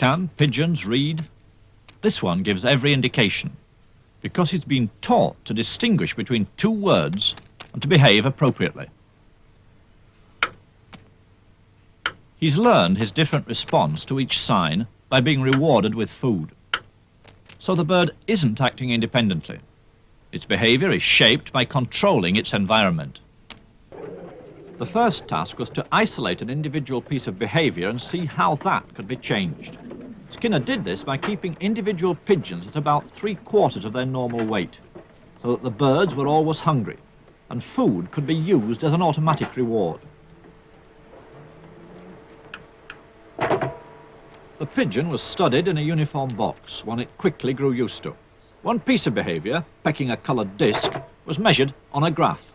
Can pigeons read? This one gives every indication, because he's been taught to distinguish between two words and to behave appropriately. He's learned his different response to each sign by being rewarded with food. So the bird isn't acting independently. Its behavior is shaped by controlling its environment. The first task was to isolate an individual piece of behavior and see how that could be changed. Skinner did this by keeping individual pigeons at about 3/4 of their normal weight, so that the birds were always hungry, and food could be used as an automatic reward. The pigeon was studied in a uniform box, one it quickly grew used to. One piece of behavior, pecking a coloured disc, was measured on a graph.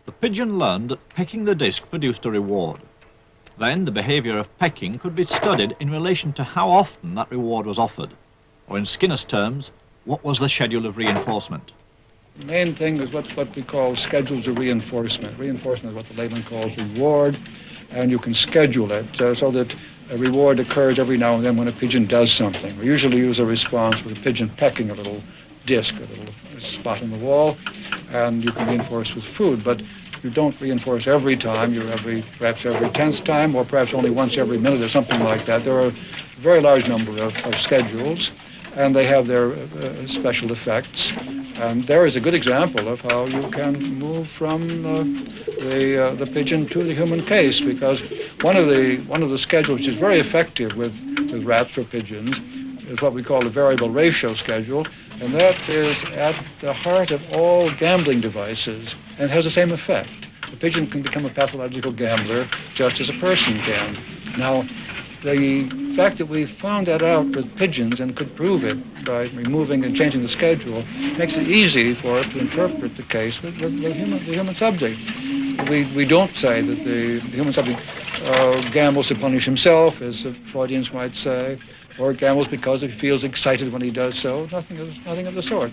The pigeon learned that pecking the disc produced a reward. Then the behavior of pecking could be studied in relation to how often that reward was offered, or in Skinner's terms, what was the schedule of reinforcement. The main thing is what we call schedules of reinforcement. Reinforcement is what the layman calls reward, and you can schedule it so that a reward occurs every now and then when a pigeon does something. We usually use a response with a pigeon pecking a little disc, a little spot on the wall, and you can reinforce with food, but you don't reinforce every time. Perhaps every 10th time, or perhaps only once every minute or something like that. There are a very large number of schedules, and they have their special effects. And there is a good example of how you can move from the pigeon to the human case, because one of the schedules which is very effective with rats or pigeons is what we call the variable ratio schedule, and that is at the heart of all gambling devices, and has the same effect. The pigeon can become a pathological gambler just as a person can. Now, the fact that we found that out with pigeons and could prove it by removing and changing the schedule makes it easy for us to interpret the case with the human subject. We don't say that the human subject gambles to punish himself, as the Freudians might say, or gambles because he feels excited when he does so. Nothing of the sort.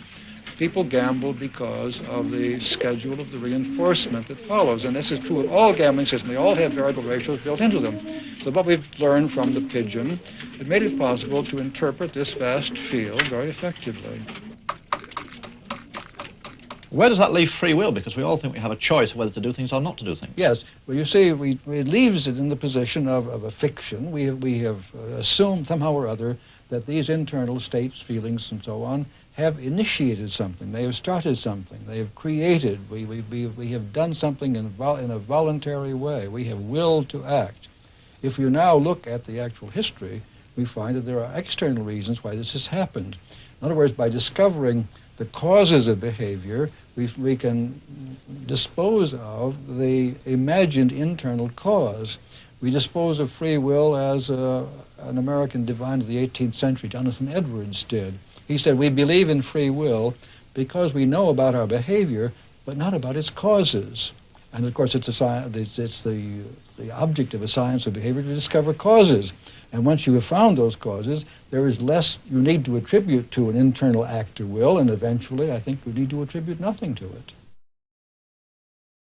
People gamble because of the schedule of the reinforcement that follows, and this is true of all gambling systems. They all have variable ratios built into them. So what we've learned from the pigeon, it made it possible to interpret this vast field very effectively. Where does that leave free will? Because we all think we have a choice whether to do things or not to do things. Yes. Well, you see, it leaves it in the position of a fiction. We have assumed somehow or other that these internal states, feelings, and so on, have initiated something. They have started something. They have created. We have done something in a voluntary way. We have willed to act. If you now look at the actual history, we find that there are external reasons why this has happened. In other words, by discovering the causes of behavior, we can dispose of the imagined internal cause. We dispose of free will as an American divine of the 18th century, Jonathan Edwards, did. He said, we believe in free will because we know about our behavior, but not about its causes. And of course, it's the object of a science of behavior to discover causes. And once you have found those causes, there is less you need to attribute to an internal act or will, and eventually, I think, you need to attribute nothing to it.